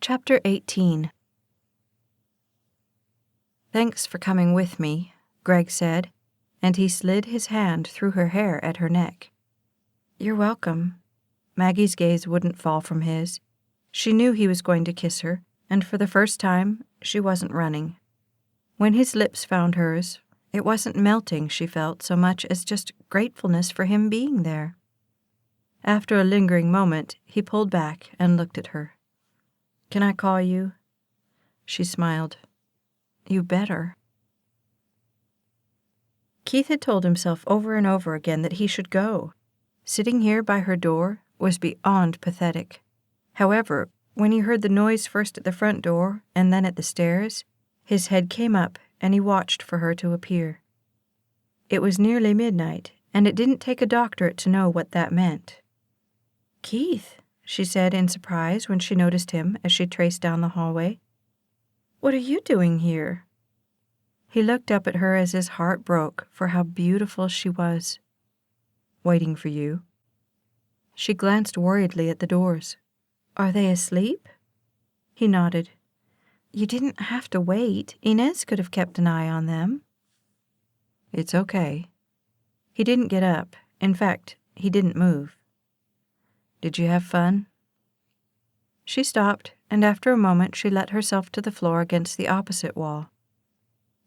Chapter 18. "Thanks for coming with me," Greg said, and he slid his hand through her hair at her neck. "You're welcome." Maggie's gaze wouldn't fall from his. She knew he was going to kiss her, and for the first time, she wasn't running. When his lips found hers, it wasn't melting she felt so much as just gratefulness for him being there. After a lingering moment, he pulled back and looked at her. "Can I call you?" She smiled. "You better." Keith had told himself over and over again that he should go. Sitting here by her door was beyond pathetic. However, when he heard the noise first at the front door and then at the stairs, his head came up and he watched for her to appear. It was nearly midnight, and it didn't take a doctorate to know what that meant. "Keith," she said in surprise when she noticed him as she traced down the hallway. "What are you doing here?" He looked up at her as his heart broke for how beautiful she was. "Waiting for you." She glanced worriedly at the doors. "Are they asleep?" He nodded. "You didn't have to wait. Inez could have kept an eye on them." "It's okay." He didn't get up. In fact, he didn't move. "Did you have fun?" She stopped, and after a moment she let herself to the floor against the opposite wall.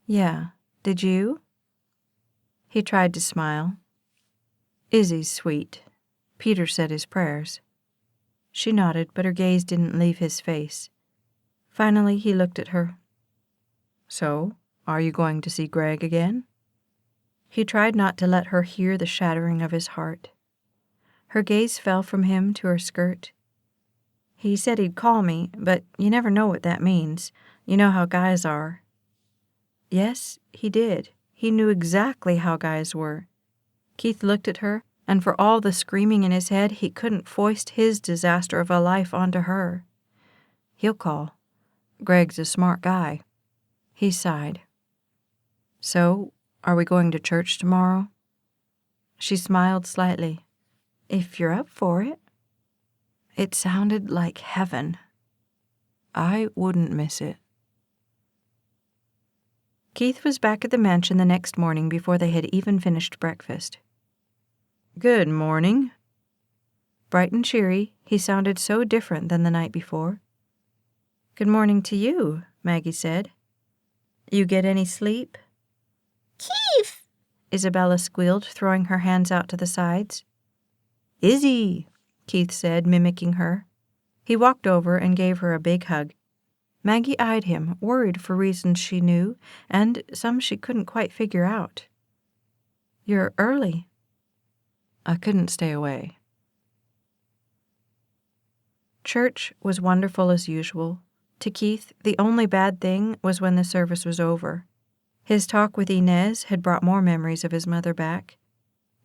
"Yeah, did you?" He tried to smile. "Izzy's sweet. Peter said his prayers." She nodded, but her gaze didn't leave his face. Finally, he looked at her. "So, are you going to see Greg again?" He tried not to let her hear the shattering of his heart. Her gaze fell from him to her skirt. "He said he'd call me, but you never know what that means. You know how guys are." Yes, he did. He knew exactly how guys were. Keith looked at her, and for all the screaming in his head, he couldn't foist his disaster of a life onto her. "He'll call. Greg's a smart guy." He sighed. "So, are we going to church tomorrow?" She smiled slightly. "If you're up for it." It sounded like heaven. I wouldn't miss it. Keith was back at the mansion the next morning before they had even finished breakfast. "Good morning." Bright and cheery, he sounded so different than the night before. "Good morning to you," Maggie said. "You get any sleep?" "Keith!" Isabella squealed, throwing her hands out to the sides. "Izzy!" Keith said, mimicking her. He walked over and gave her a big hug. Maggie eyed him, worried for reasons she knew, and some she couldn't quite figure out. "You're early." "I couldn't stay away." Church was wonderful as usual. To Keith, the only bad thing was when the service was over. His talk with Inez had brought more memories of his mother back.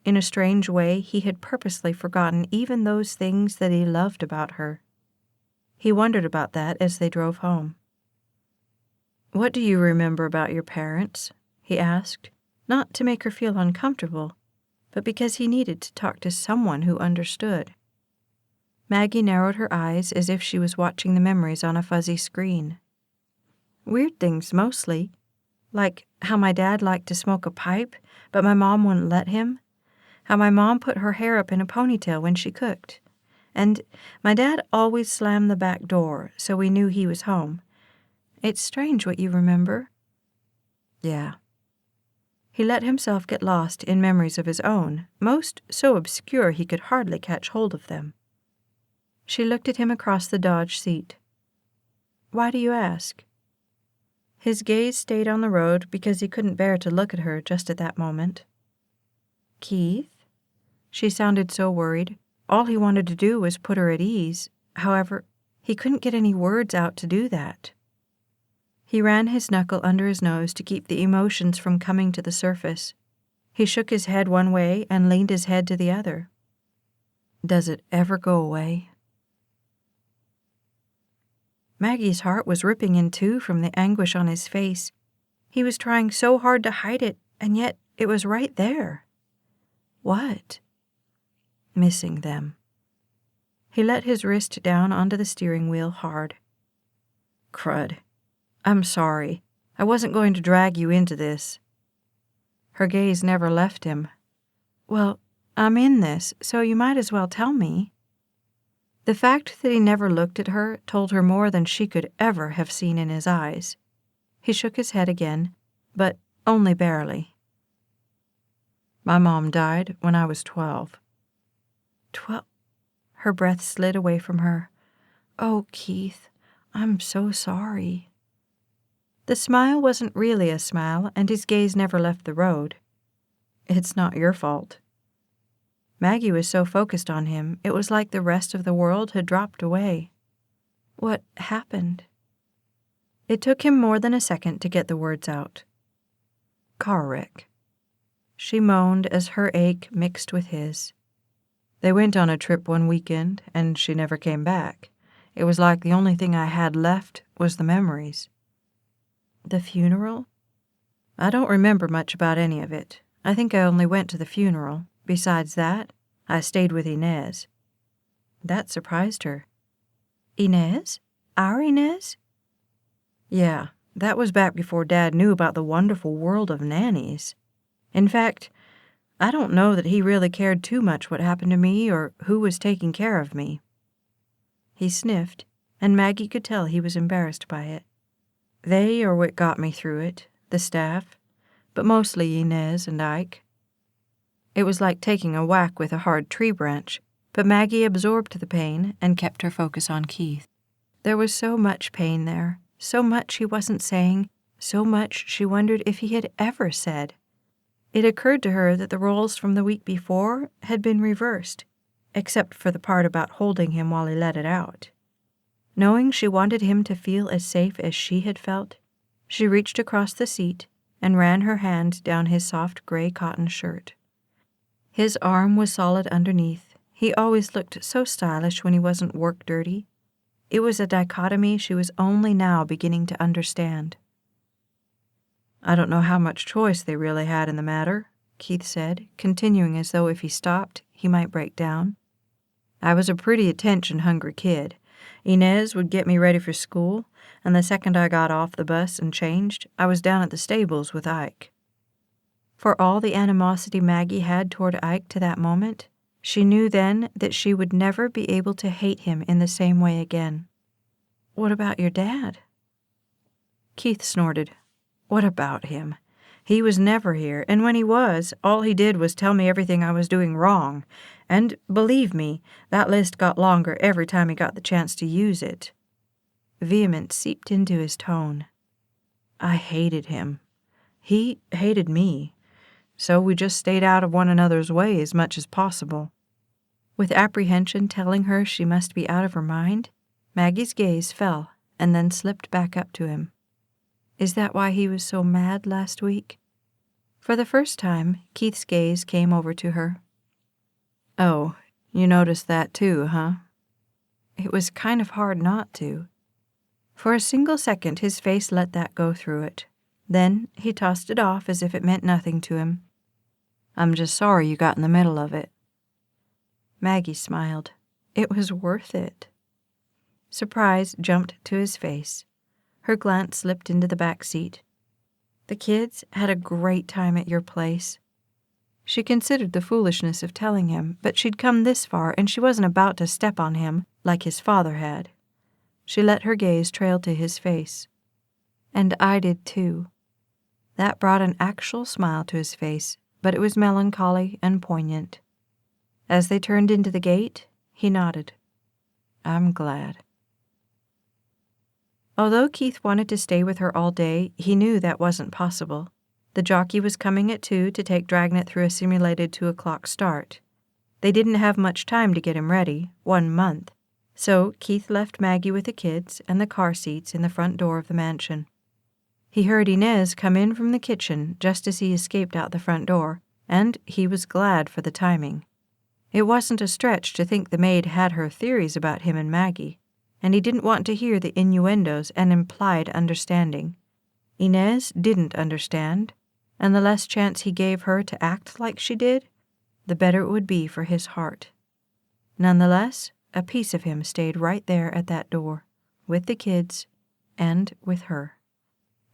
In a strange way, he had purposely forgotten even those things that he loved about her. He wondered about that as they drove home. "What do you remember about your parents?" he asked, not to make her feel uncomfortable, but because he needed to talk to someone who understood. Maggie narrowed her eyes as if she was watching the memories on a fuzzy screen. "Weird things, mostly. Like how my dad liked to smoke a pipe, but my mom wouldn't let him. How my mom put her hair up in a ponytail when she cooked. And my dad always slammed the back door, so we knew he was home. It's strange what you remember." "Yeah." He let himself get lost in memories of his own, most so obscure he could hardly catch hold of them. She looked at him across the Dodge seat. "Why do you ask?" His gaze stayed on the road because he couldn't bear to look at her just at that moment. "Keith?" She sounded so worried. All he wanted to do was put her at ease. However, he couldn't get any words out to do that. He ran his knuckle under his nose to keep the emotions from coming to the surface. He shook his head one way and leaned his head to the other. "Does it ever go away?" Maggie's heart was ripping in two from the anguish on his face. He was trying so hard to hide it, and yet it was right there. What? Missing them. He let his wrist down onto the steering wheel hard. Crud. I'm sorry. I wasn't going to drag you into this. Her gaze never left him. Well, I'm in this, so you might as well tell me. The fact that he never looked at her told her more than she could ever have seen in his eyes. He shook his head again, but only barely. My mom died when I was 12. 12? Her breath slid away from her. Oh, Keith, I'm so sorry. The smile wasn't really a smile, and his gaze never left the road. It's not your fault. Maggie was so focused on him, it was like the rest of the world had dropped away. What happened? It took him more than a second to get the words out. Car wreck. She moaned as her ache mixed with his. They went on a trip one weekend, and she never came back. It was like the only thing I had left was the memories. The funeral? I don't remember much about any of it. I think I only went to the funeral. Besides that, I stayed with Inez. That surprised her. Inez? Our Inez? Yeah, that was back before Dad knew about the wonderful world of nannies. In fact, I don't know that he really cared too much what happened to me or who was taking care of me. He sniffed, and Maggie could tell he was embarrassed by it. They are what got me through it, the staff, but mostly Inez and Ike. It was like taking a whack with a hard tree branch, but Maggie absorbed the pain and kept her focus on Keith. There was so much pain there, so much he wasn't saying, so much she wondered if he had ever said. It occurred to her that the roles from the week before had been reversed, except for the part about holding him while he let it out. Knowing she wanted him to feel as safe as she had felt, she reached across the seat and ran her hand down his soft gray cotton shirt. His arm was solid underneath. He always looked so stylish when he wasn't work dirty. It was a dichotomy she was only now beginning to understand. I don't know how much choice they really had in the matter, Keith said, continuing as though if he stopped, he might break down. I was a pretty attention-hungry kid. Inez would get me ready for school, and the second I got off the bus and changed, I was down at the stables with Ike. For all the animosity Maggie had toward Ike to that moment, she knew then that she would never be able to hate him in the same way again. What about your dad? Keith snorted. What about him? He was never here, and when he was, all he did was tell me everything I was doing wrong. And, believe me, that list got longer every time he got the chance to use it. Vehemence seeped into his tone. I hated him. He hated me. So we just stayed out of one another's way as much as possible. With apprehension telling her she must be out of her mind, Maggie's gaze fell and then slipped back up to him. Is that why he was so mad last week? For the first time, Keith's gaze came over to her. Oh, you noticed that too, huh? It was kind of hard not to. For a single second, his face let that go through it. Then he tossed it off as if it meant nothing to him. I'm just sorry you got in the middle of it. Maggie smiled. It was worth it. Surprise jumped to his face. Her glance slipped into the back seat. The kids had a great time at your place. She considered the foolishness of telling him, but she'd come this far and she wasn't about to step on him like his father had. She let her gaze trail to his face. And I did too. That brought an actual smile to his face, but it was melancholy and poignant. As they turned into the gate, he nodded. I'm glad. Although Keith wanted to stay with her all day, he knew that wasn't possible. The jockey was coming at 2 to take Dragnet through a simulated 2:00 start. They didn't have much time to get him ready, 1 month, so Keith left Maggie with the kids and the car seats in the front door of the mansion. He heard Inez come in from the kitchen just as he escaped out the front door, and he was glad for the timing. It wasn't a stretch to think the maid had her theories about him and Maggie, and he didn't want to hear the innuendos and implied understanding. Inez didn't understand, and the less chance he gave her to act like she did, the better it would be for his heart. Nonetheless, a piece of him stayed right there at that door, with the kids, and with her.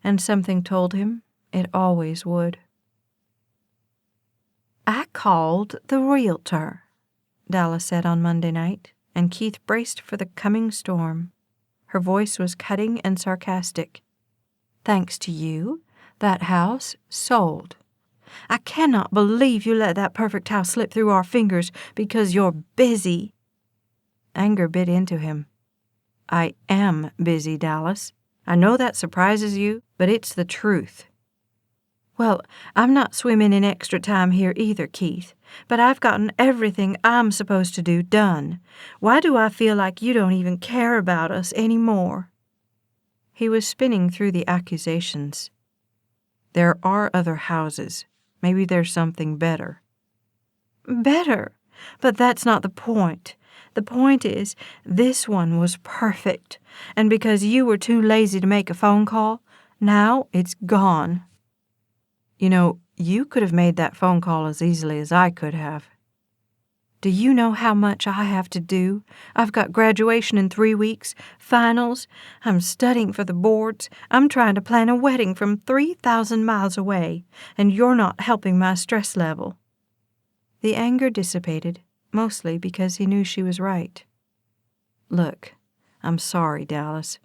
And something told him it always would. "I called the realtor," Dallas said on Monday night, and Keith braced for the coming storm. Her voice was cutting and sarcastic. "Thanks to you, that house sold. I cannot believe you let that perfect house slip through our fingers because you're busy." Anger bit into him. "I am busy, Dallas. I know that surprises you, but it's the truth." "Well, I'm not swimming in extra time here either, Keith, but I've gotten everything I'm supposed to do done. Why do I feel like you don't even care about us anymore?" He was spinning through the accusations. "There are other houses. Maybe there's something better." "Better? But that's not the point. The point is, this one was perfect, and because you were too lazy to make a phone call, now it's gone." "You know, you could have made that phone call as easily as I could have." "Do you know how much I have to do? I've got graduation in 3 weeks, finals, I'm studying for the boards, I'm trying to plan a wedding from 3,000 miles away, and you're not helping my stress level." The anger dissipated, mostly because he knew she was right. "Look, I'm sorry, Dallas.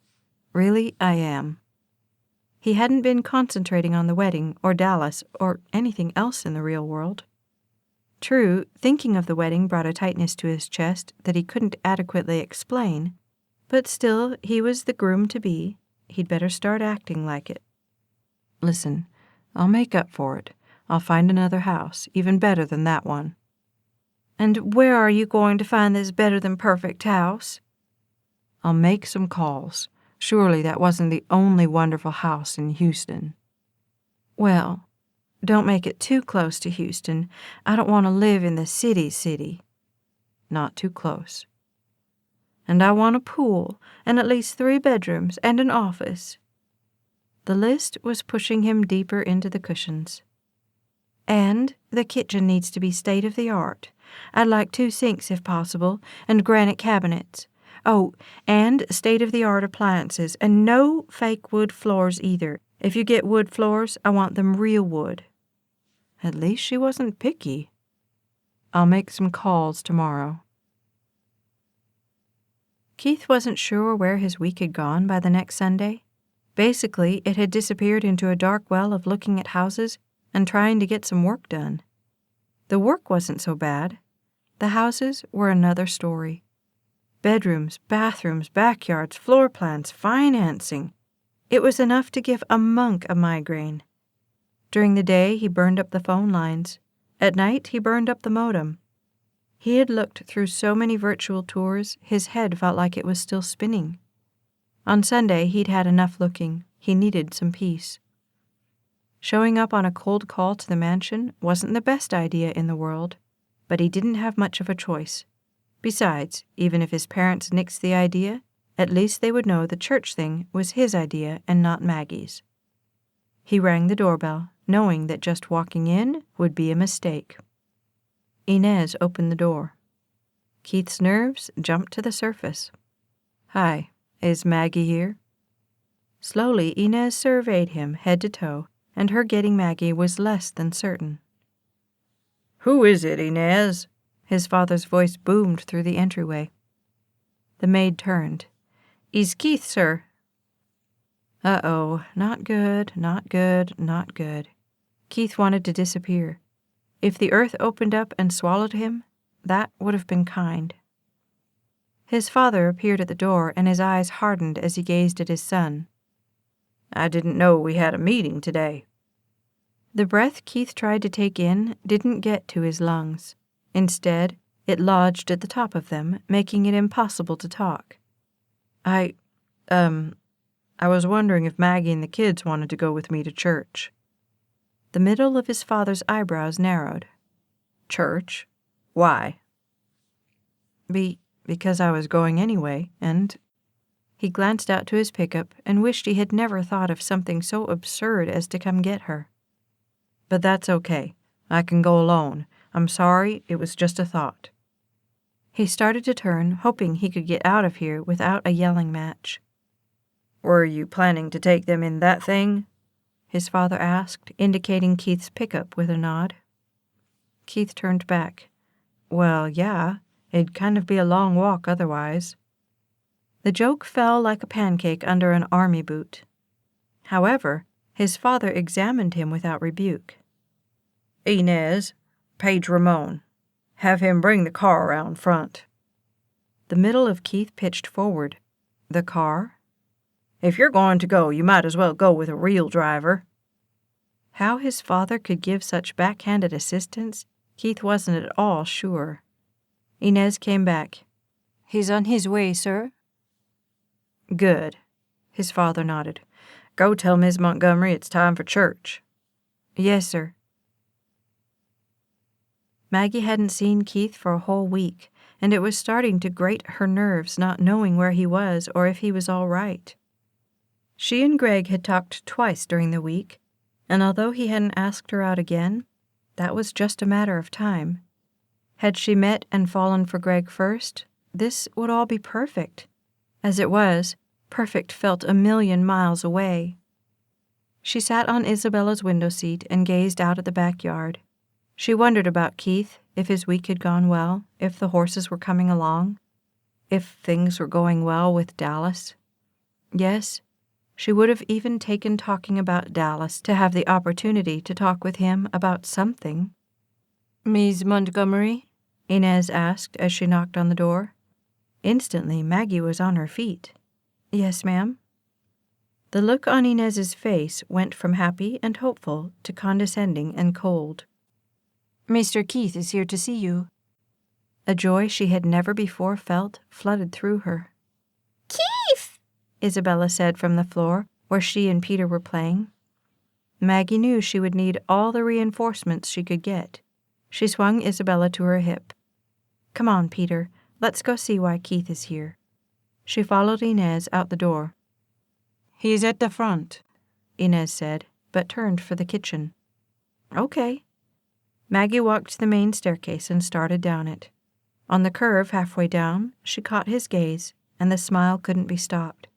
Really, I am." He hadn't been concentrating on the wedding or Dallas or anything else in the real world. True, thinking of the wedding brought a tightness to his chest that he couldn't adequately explain, but still he was the groom-to-be. He'd better start acting like it. "Listen, I'll make up for it. I'll find another house, even better than that one." "And where are you going to find this better-than-perfect house?" "I'll make some calls. Surely that wasn't the only wonderful house in Houston." "Well, don't make it too close to Houston. I don't want to live in the city. "Not too close." "And I want a pool, and at least 3 bedrooms, and an office." The list was pushing him deeper into the cushions. "And the kitchen needs to be state-of-the-art. I'd like 2 sinks if possible, and granite cabinets. Oh, and state-of-the-art appliances, and no fake wood floors either. If you get wood floors, I want them real wood." At least she wasn't picky. "I'll make some calls tomorrow." Keith wasn't sure where his week had gone by the next Sunday. Basically, it had disappeared into a dark well of looking at houses and trying to get some work done. The work wasn't so bad. The houses were another story. Bedrooms, bathrooms, backyards, floor plans, financing. It was enough to give a monk a migraine. During the day, he burned up the phone lines. At night, he burned up the modem. He had looked through so many virtual tours, his head felt like it was still spinning. On Sunday, he'd had enough looking. He needed some peace. Showing up on a cold call to the mansion wasn't the best idea in the world, but he didn't have much of a choice. Besides, even if his parents nixed the idea, at least they would know the church thing was his idea and not Maggie's. He rang the doorbell, knowing that just walking in would be a mistake. Inez opened the door. Keith's nerves jumped to the surface. "Hi, is Maggie here?" Slowly, Inez surveyed him head to toe, and her getting Maggie was less than certain. "Who is it, Inez?" His father's voice boomed through the entryway. The maid turned. "Is Keith, sir." Uh-oh, not good, not good, not good. Keith wanted to disappear. If the earth opened up and swallowed him, that would have been kind. His father appeared at the door, and his eyes hardened as he gazed at his son. "I didn't know we had a meeting today." The breath Keith tried to take in didn't get to his lungs. Instead, it lodged at the top of them, making it impossible to talk. I was wondering if Maggie and the kids wanted to go with me to church." The middle of his father's eyebrows narrowed. "Church? Why?" Because I was going anyway, and..." He glanced out to his pickup and wished he had never thought of something so absurd as to come get her. "But that's okay. I can go alone. I'm sorry, it was just a thought." He started to turn, hoping he could get out of here without a yelling match. "Were you planning to take them in that thing?" his father asked, indicating Keith's pickup with a nod. Keith turned back. "Well, yeah, it'd kind of be a long walk otherwise." The joke fell like a pancake under an army boot. However, his father examined him without rebuke. "Inez, page Ramon. Have him bring the car around front." The middle of Keith pitched forward. "The car?" "If you're going to go, you might as well go with a real driver." How his father could give such backhanded assistance, Keith wasn't at all sure. Inez came back. "He's on his way, sir." "Good." His father nodded. "Go tell Miss Montgomery it's time for church." "Yes, sir." Maggie hadn't seen Keith for a whole week, and it was starting to grate her nerves not knowing where he was or if he was all right. She and Greg had talked twice during the week, and although he hadn't asked her out again, that was just a matter of time. Had she met and fallen for Greg first, this would all be perfect. As it was, perfect felt a million miles away. She sat on Isabella's window seat and gazed out at the backyard. She wondered about Keith, if his week had gone well, if the horses were coming along, if things were going well with Dallas. Yes, she would have even taken talking about Dallas to have the opportunity to talk with him about something. "Miss Montgomery?" Inez asked as she knocked on the door. Instantly, Maggie was on her feet. "Yes, ma'am." The look on Inez's face went from happy and hopeful to condescending and cold. "Mr. Keith is here to see you." A joy she had never before felt flooded through her. Keith! Isabella said from the floor where she and Peter were playing. Maggie knew she would need all the reinforcements she could get. She swung Isabella to her hip. "Come on, Peter. Let's go see why Keith is here." She followed Inez out the door. "He's at the front," Inez said, but turned for the kitchen. "Okay." Maggie walked to the main staircase and started down it. On the curve halfway down, she caught his gaze, and the smile couldn't be stopped.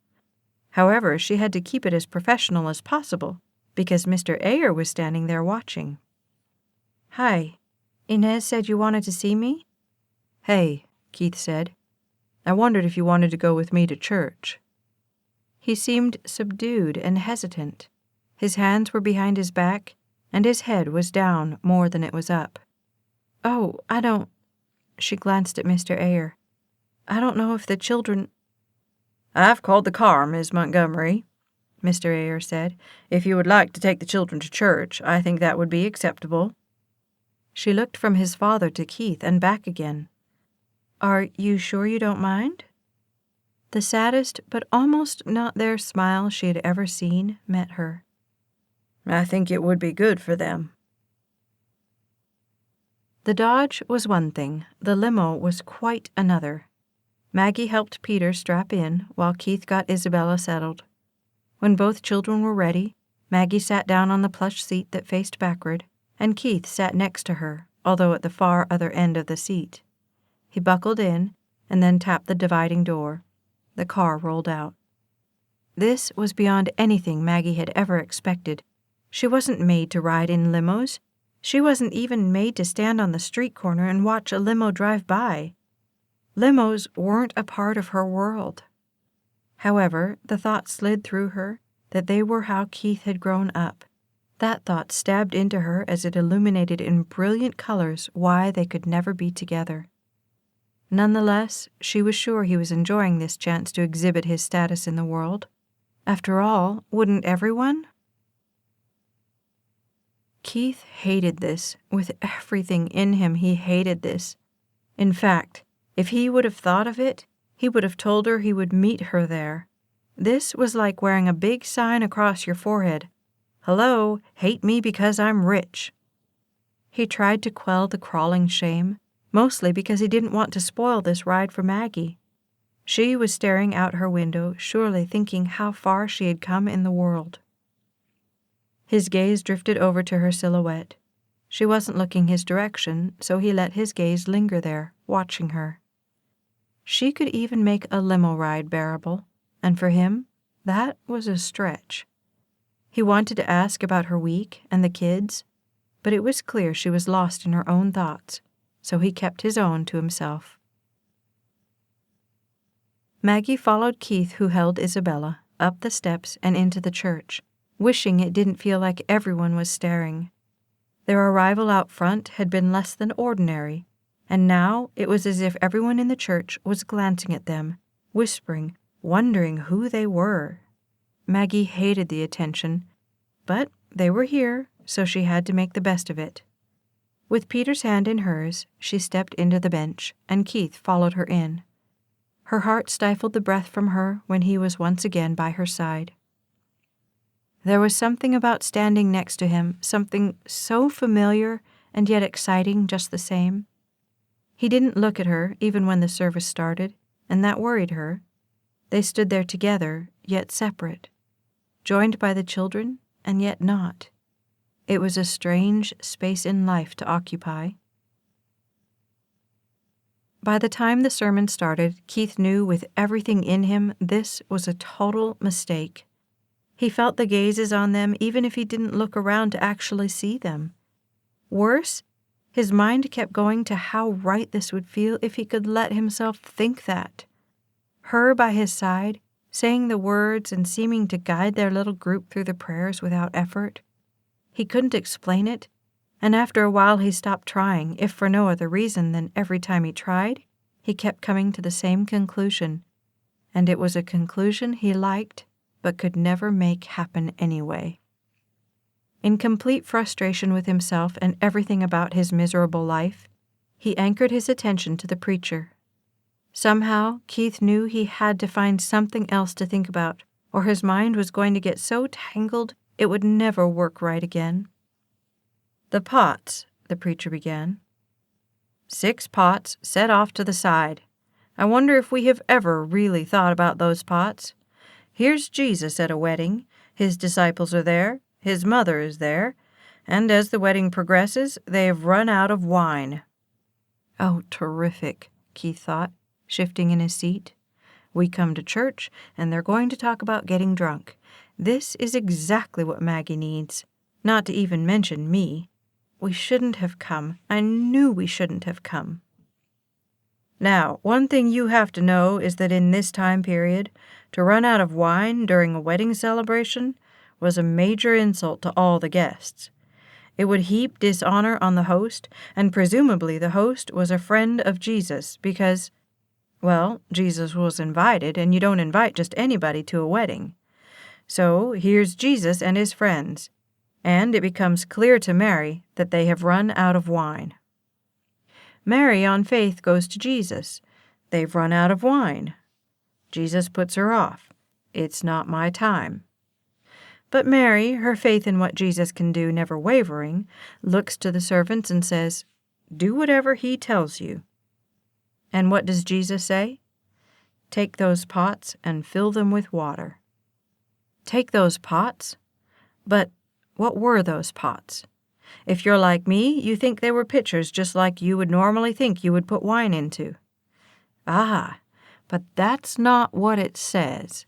However, she had to keep it as professional as possible, because Mr. Ayer was standing there watching. "Hi. Inez said you wanted to see me?" "Hey," Keith said. "I wondered if you wanted to go with me to church." He seemed subdued and hesitant. His hands were behind his back, and his head was down more than it was up. "Oh, I don't—" She glanced at Mr. Ayer. "I don't know if the children—" "I've called the car, Miss Montgomery," Mr. Ayer said. "If you would like to take the children to church, I think that would be acceptable." She looked from his father to Keith and back again. "Are you sure you don't mind?" The saddest but almost not there smile she had ever seen met her. "I think it would be good for them." The Dodge was one thing, the limo was quite another. Maggie helped Peter strap in while Keith got Isabella settled. When both children were ready, Maggie sat down on the plush seat that faced backward, and Keith sat next to her, although at the far other end of the seat. He buckled in and then tapped the dividing door. The car rolled out. This was beyond anything Maggie had ever expected. She wasn't made to ride in limos. She wasn't even made to stand on the street corner and watch a limo drive by. Limos weren't a part of her world. However, the thought slid through her that they were how Keith had grown up. That thought stabbed into her as it illuminated in brilliant colors why they could never be together. Nonetheless, she was sure he was enjoying this chance to exhibit his status in the world. After all, wouldn't everyone? Keith hated this. With everything in him, he hated this. In fact, if he would have thought of it, he would have told her he would meet her there. This was like wearing a big sign across your forehead. "Hello, hate me because I'm rich." He tried to quell the crawling shame, mostly because he didn't want to spoil this ride for Maggie. She was staring out her window, surely thinking how far she had come in the world. His gaze drifted over to her silhouette. She wasn't looking his direction, so he let his gaze linger there, watching her. She could even make a limo ride bearable, and for him, That was a stretch. He wanted to ask about her week and the kids, but it was clear she was lost in her own thoughts, so he kept his own to himself. Maggie followed Keith, who held Isabella, up the steps and into the church, wishing it didn't feel like everyone was staring. Their arrival out front had been less than ordinary, and now it was as if everyone in the church was glancing at them, whispering, wondering who they were. Maggie hated the attention, but they were here, so she had to make the best of it. With Peter's hand in hers, she stepped into the bench, and Keith followed her in. Her heart stifled the breath from her when he was once again by her side. There was something about standing next to him, something so familiar and yet exciting just the same. He didn't look at her even when the service started, and that worried her. They stood there together, yet separate, joined by the children, and yet not. It was a strange space in life to occupy. By the time the sermon started, Keith knew with everything in him this was a total mistake. He felt the gazes on them even if he didn't look around to actually see them. Worse, his mind kept going to how right this would feel if he could let himself think that. Her by his side, saying the words and seeming to guide their little group through the prayers without effort. He couldn't explain it, and after a while he stopped trying, if for no other reason than every time he tried, he kept coming to the same conclusion, and it was a conclusion he liked but could never make happen anyway. In complete frustration with himself and everything about his miserable life, he anchored his attention to the preacher. Somehow, Keith knew he had to find something else to think about, or his mind was going to get so tangled it would never work right again. "The pots," the preacher began. "6 pots set off to the side. I wonder if we have ever really thought about those pots. Here's Jesus at a wedding. His disciples are there. His mother is there. And as the wedding progresses, they have run out of wine." Oh, terrific, Keith thought, shifting in his seat. We come to church, and they're going to talk about getting drunk. This is exactly what Maggie needs. Not to even mention me. We shouldn't have come. I knew we shouldn't have come. Now, one thing you have to know is that in this time period, to run out of wine during a wedding celebration was a major insult to all the guests. It would heap dishonor on the host, and presumably the host was a friend of Jesus because, well, Jesus was invited, and you don't invite just anybody to a wedding. So here's Jesus and his friends, and it becomes clear to Mary that they have run out of wine. Mary, on faith, goes to Jesus. They've run out of wine. Jesus puts her off. It's not my time. But Mary, her faith in what Jesus can do never wavering, looks to the servants and says, "Do whatever he tells you." And what does Jesus say? "Take those pots and fill them with water." Take those pots? But what were those pots? If you're like me, you think they were pitchers just like you would normally think you would put wine into. Ah, but that's not what it says.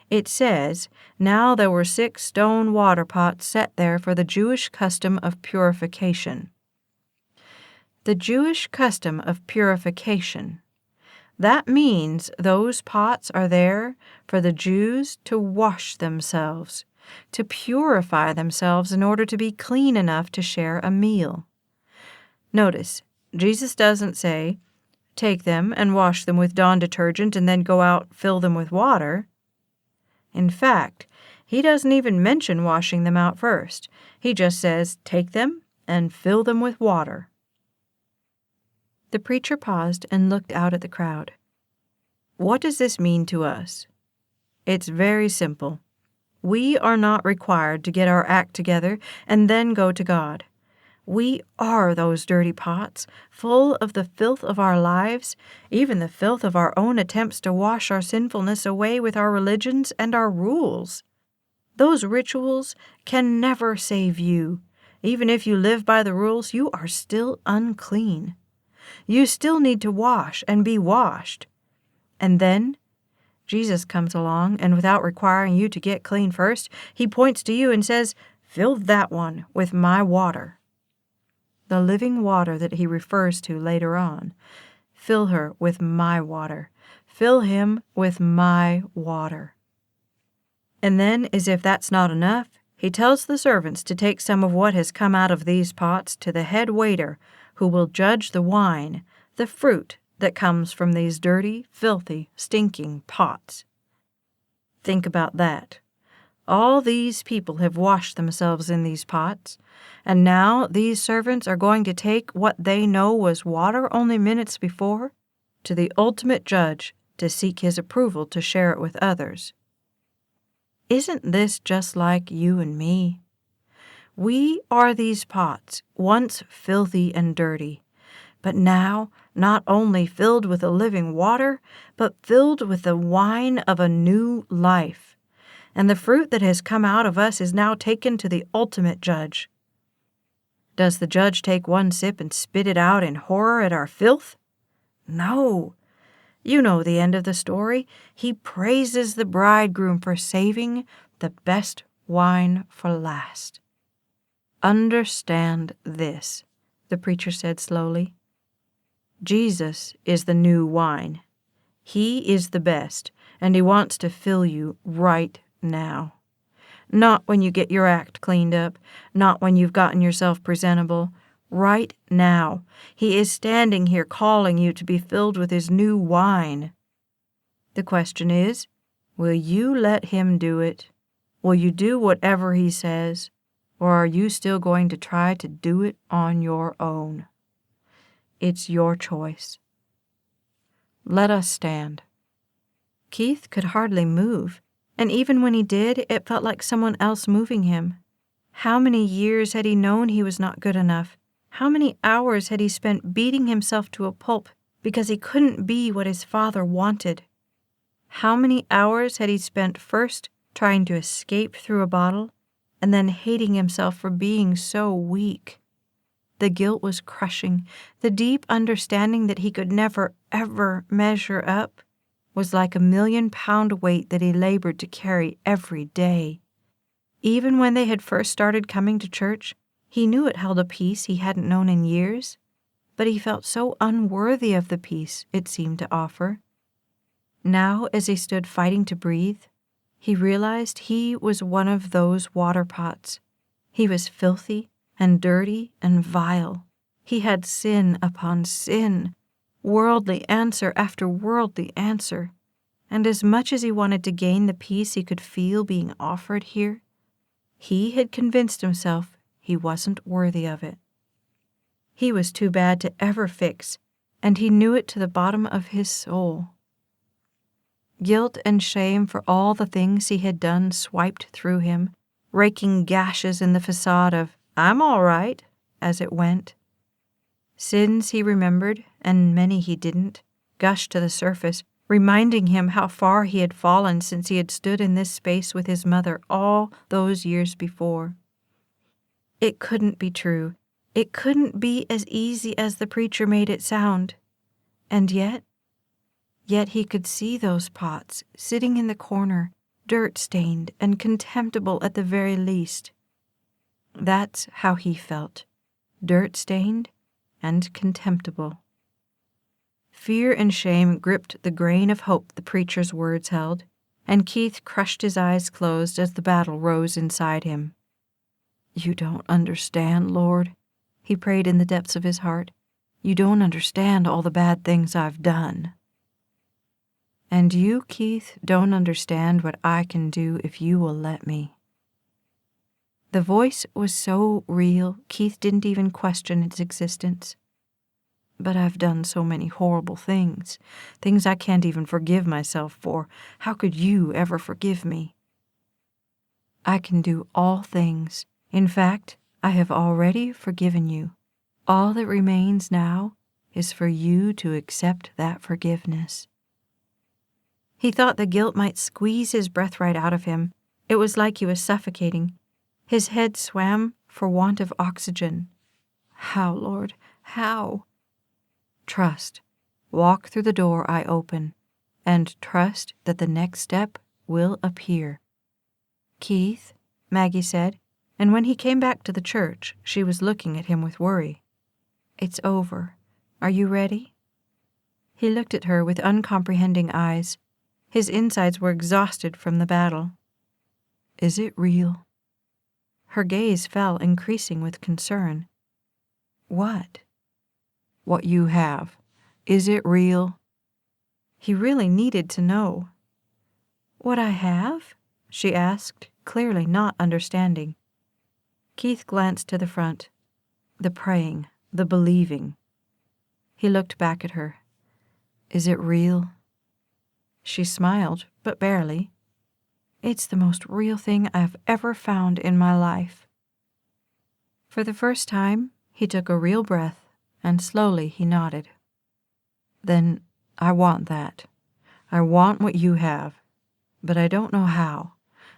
It says, now there were 6 stone water pots set there for the Jewish custom of purification. The Jewish custom of purification. That means those pots are there for the Jews to wash themselves, to purify themselves in order to be clean enough to share a meal. Notice, Jesus doesn't say, take them and wash them with Dawn detergent and then go out, fill them with water. In fact, he doesn't even mention washing them out first. He just says, take them and fill them with water. The preacher paused and looked out at the crowd. What does this mean to us? It's very simple. We are not required to get our act together and then go to God. We are those dirty pots, full of the filth of our lives, even the filth of our own attempts to wash our sinfulness away with our religions and our rules. Those rituals can never save you. Even if you live by the rules, you are still unclean. You still need to wash and be washed. And then Jesus comes along, and without requiring you to get clean first, he points to you and says, "Fill that one with my water." The living water that he refers to later on. Fill her with my water. Fill him with my water. And then, as if that's not enough, he tells the servants to take some of what has come out of these pots to the head waiter, who will judge the wine, the fruit that comes from these dirty, filthy, stinking pots. Think about that. All these people have washed themselves in these pots, and now these servants are going to take what they know was water only minutes before to the ultimate judge to seek his approval to share it with others. Isn't this just like you and me? We are these pots, once filthy and dirty, but now not only filled with the living water, but filled with the wine of a new life. And the fruit that has come out of us is now taken to the ultimate judge. Does the judge take one sip and spit it out in horror at our filth? No. You know the end of the story. He praises the bridegroom for saving the best wine for last. Understand this, the preacher said slowly. Jesus is the new wine. He is the best, and he wants to fill you right now. Not when you get your act cleaned up, not when you've gotten yourself presentable. Right now, he is standing here calling you to be filled with his new wine. The question is, will you let him do it? Will you do whatever he says? Or are you still going to try to do it on your own? It's your choice. Let us stand. Keith could hardly move, and even when he did, it felt like someone else moving him. How many years had he known he was not good enough? How many hours had he spent beating himself to a pulp because he couldn't be what his father wanted? How many hours had he spent first trying to escape through a bottle and then hating himself for being so weak? The guilt was crushing. The deep understanding that he could never, ever measure up was like a 1,000,000-pound weight that he labored to carry every day. Even when they had first started coming to church, he knew it held a peace he hadn't known in years, but he felt so unworthy of the peace it seemed to offer. Now, as he stood fighting to breathe, he realized he was one of those water pots. He was filthy and dirty and vile. He had sin upon sin, worldly answer after worldly answer, and as much as he wanted to gain the peace he could feel being offered here, he had convinced himself he wasn't worthy of it. He was too bad to ever fix, and he knew it to the bottom of his soul. Guilt and shame for all the things he had done swiped through him, raking gashes in the facade of, "I'm all right," as it went. Sins he remembered, and many he didn't, gushed to the surface, reminding him how far he had fallen since he had stood in this space with his mother all those years before. It couldn't be true. It couldn't be as easy as the preacher made it sound. And yet he could see those pots sitting in the corner, dirt-stained and contemptible at the very least. That's how he felt, dirt-stained and contemptible. Fear and shame gripped the grain of hope the preacher's words held, and Keith crushed his eyes closed as the battle rose inside him. "You don't understand, Lord," he prayed in the depths of his heart. "You don't understand all the bad things I've done." And you, Keith, don't understand what I can do if you will let me. The voice was so real, Keith didn't even question its existence. But I've done so many horrible things I can't even forgive myself for. How could you ever forgive me? I can do all things. In fact, I have already forgiven you. All that remains now is for you to accept that forgiveness. He thought the guilt might squeeze his breath right out of him. It was like he was suffocating. His head swam for want of oxygen. How, Lord, how? Trust. Walk through the door I open. and trust that the next step will appear. Keith, Maggie said, and when he came back to the church, she was looking at him with worry. It's over. Are you ready? He looked at her with uncomprehending eyes. His insides were exhausted from the battle. Is it real? Her gaze fell, increasing with concern. What? What you have. Is it real? He really needed to know. What I have? She asked, clearly not understanding. Keith glanced to the front. The praying, the believing. He looked back at her. Is it real? She smiled, but barely. It's the most real thing I've ever found in my life. For the first time, he took a real breath, and slowly he nodded. Then I want that. I want what you have, but I don't know how.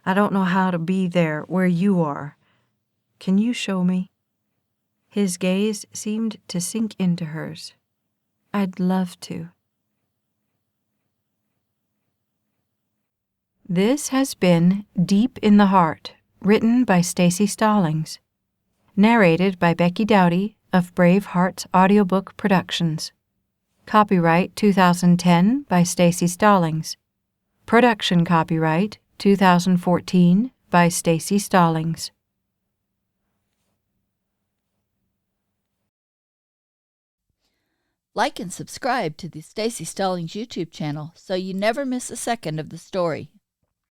I don't know how to be there where you are. Can you show me? His gaze seemed to sink into hers. I'd love to. This has been Deep in the Heart, written by Staci Stallings. Narrated by Becky Dowdy of Brave Hearts Audiobook Productions. Copyright 2010 by Staci Stallings. Production copyright 2014 by Staci Stallings. Like and subscribe to the Staci Stallings YouTube channel so you never miss a second of the story.